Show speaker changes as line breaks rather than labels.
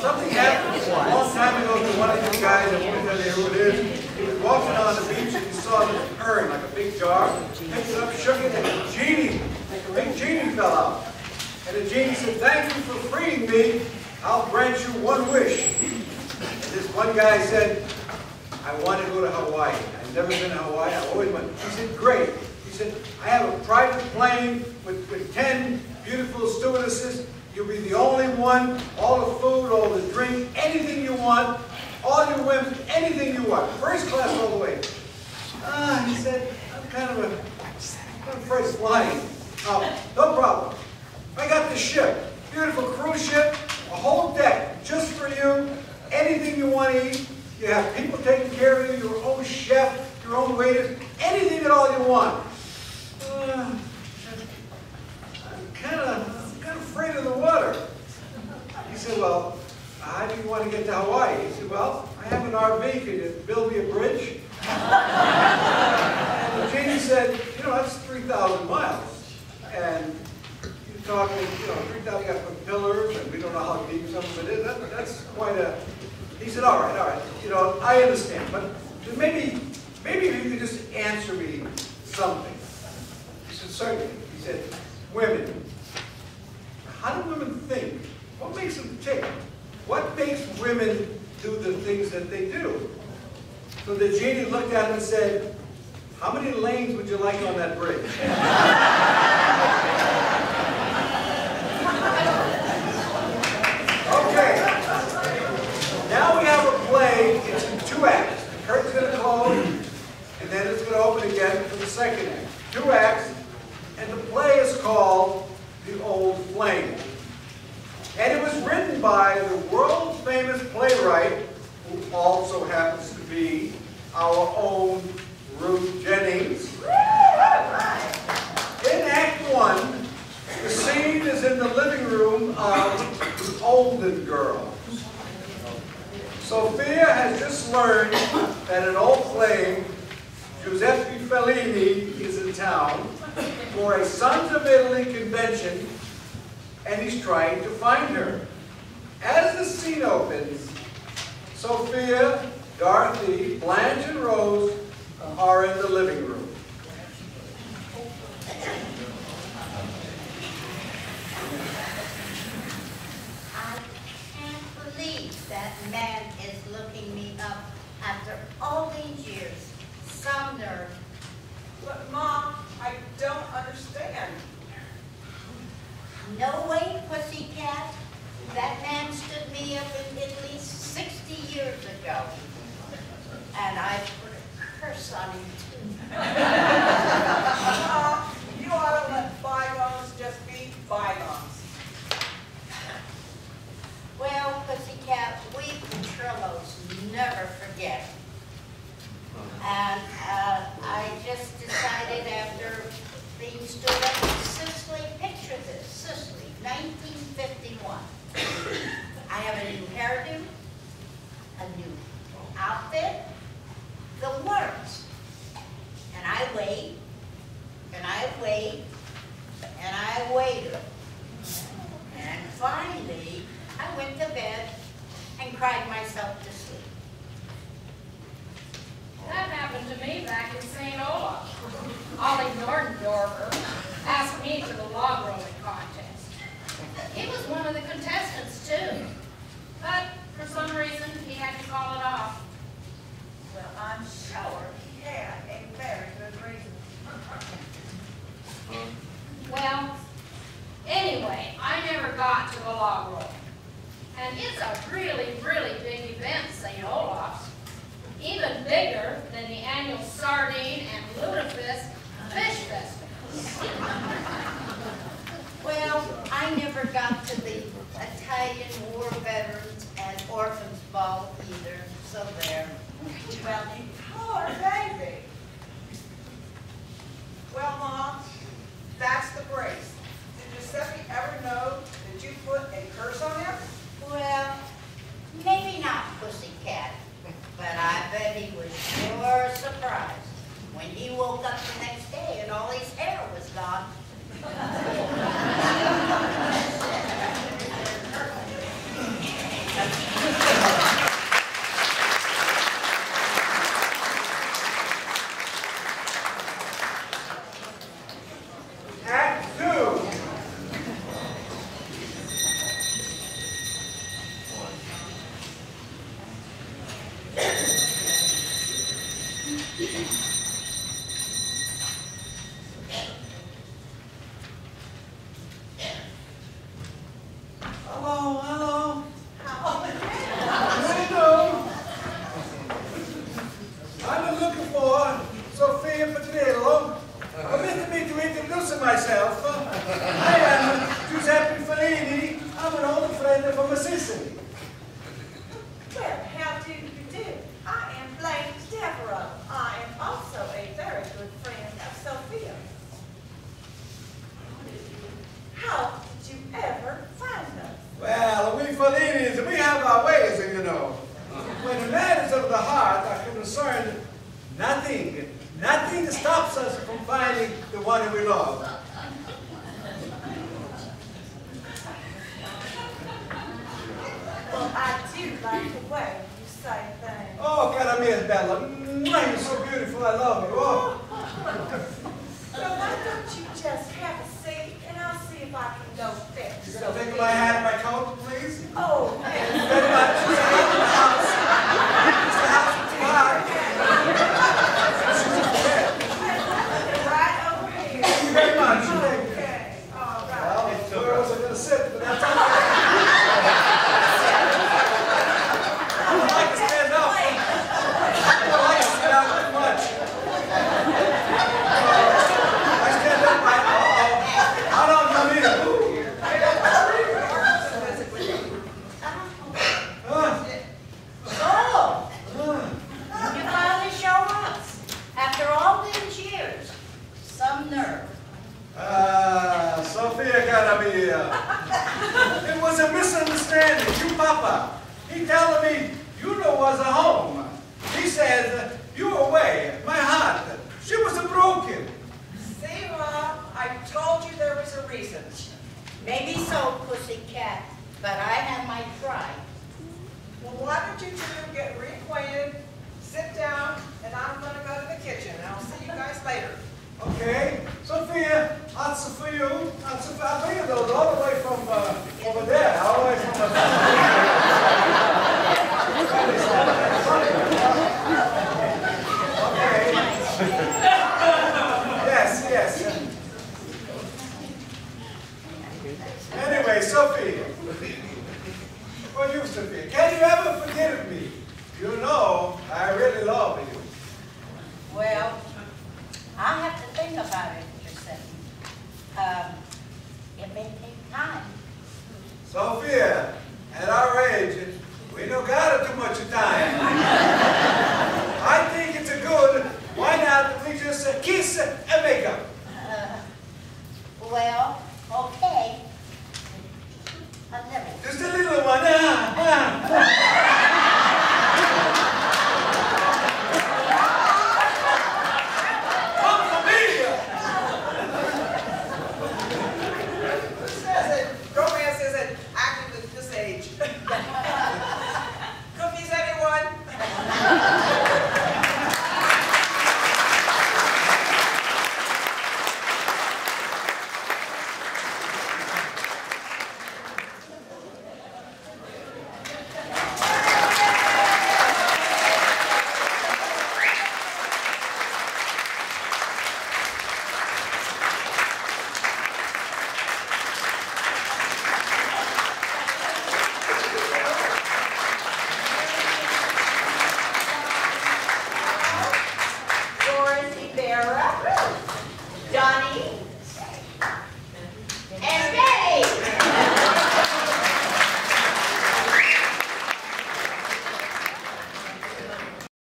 Something happened a long time ago to one of you guys, I won't tell you who it is. He was walking on the beach and he saw this urn, like a big jar. Picked it up, shook it, and a big genie fell out. And the genie said, "Thank you for freeing me. I'll grant you one wish." And this one guy said, "I want to go to Hawaii. I've never been to Hawaii. I always went." He said, "Great." He said, "I have a private plane with 10 beautiful stewardesses. You'll be the only one, all the food, all the drink, anything you want, all your whims, anything you want. First class all the way." He said, I'm kind of afraid of flying. "Oh, no problem. I got the ship, beautiful cruise ship, a whole deck just for you, anything you want to eat. You have people taking care of you, your own chef, your own waiters, anything at all you want." I'm kind of afraid of the water. He said, "Well, how do you want to get to Hawaii?" He said, "Well, I have an RV. Can you build me a bridge?" And the genie said, "That's 3,000 miles. And you're talking, 3,000, you got to put pillars, and we don't know how deep some of it is. That's quite a..." He said, all right. I understand. But maybe you could just answer me something." He said, "Certainly." He said, "Women. How do women think? What makes them tick? What makes women do the things that they do?" So the genie looked at him and said, "How many lanes would you like on that bridge?" Okay. Now we have a play. It's in 2 acts. The curtain's going to close, and then it's going to open again for the second act. 2 acts, and the play is called The Old Flame. And it was written by the world-famous playwright, who also happens to be our own Ruth Jennings. In Act 1, the scene is in the living room of the Olden girls. Sophia has just learned that an old flame, Giuseppe Fellini, is in town for a Sons of Italy convention, and he's trying to find her. As the scene opens, Sophia, Dorothy, Blanche, and Rose are in the living room.
I can't believe that man is looking me up after all these years. Some nerve.
But, Mom, I don't understand.
No way, pussycat. That man stood me up in Italy 60 years ago. And I put a curse on him, too.
You ought to let bygones just be bygones.
Well, pussycat, we Petrillos never forget. And I just decided after being stood up in Sicily, picture this, Sicily, 1951. I have a new hairdo, a new outfit, the works. And I wait, and I wait, and I waited. And finally, I went to bed and cried myself to sleep.
That happened to me back in St. Olaf. Ollie Nordendorfer asked me to the log rolling contest. He was one of the contestants, too. But for some reason, he had to call it off.
Well, I'm sure he had a very good reason.
Well, anyway, I never got to the log roll. And it's a really, really big event, St. Olaf's. Even bigger than the annual Sardine and Lutefisk Fish Festival.
Well, I never got to the Italian War Veterans and Orphans Ball either, so there.
Well, you poor baby. Well, Mom, that's the brace. Did Giuseppe ever know that you put a curse on him?
Well, maybe not, pussycat, but I bet he was sure surprised when he woke up the next day and all his hair was gone.
have our ways, you know. When a man is of the heart, are concerned, nothing stops us from finding the one who we love.
Well, I do like the way you say things.
Oh, cara mia bella, you're so beautiful, I love you. Oh.
So why don't you just have a seat and I'll see if I can go fix.
You're gonna take my hat and my coat, please?
Oh,
Thank you very much. She's out of the house. It's the house of God.
right over here.
Thank you very much. Thank you.
Okay, all right.
Well, where else I'm gonna sit, but that's okay. I don't like to stand up. I don't like to sit out too much. I stand up right. How long do you need?
You finally show up. After all these years. Some nerve.
Sophia Carabia. It was a misunderstanding. You, Papa, he telling me you was at home. He said you were away. My heart, she was broken.
See, Rob, I told you there was a reason.
Maybe so, pussycat, but I have my try.
Well, why don't you two get reacquainted, sit down, and I'm going to go to the kitchen, and I'll see you guys later.
Okay, Sophia, that's for you. I'll bring you those all the way from over there, all the way from Okay. Yes. Anyway, Sophia. For you, Sophia, can you ever forgive me? You know I really love you.
Well, I have to think about it for a second. It may take time.
Sophia, at our age, we don't got too much time. I think it's a good, why not we just kiss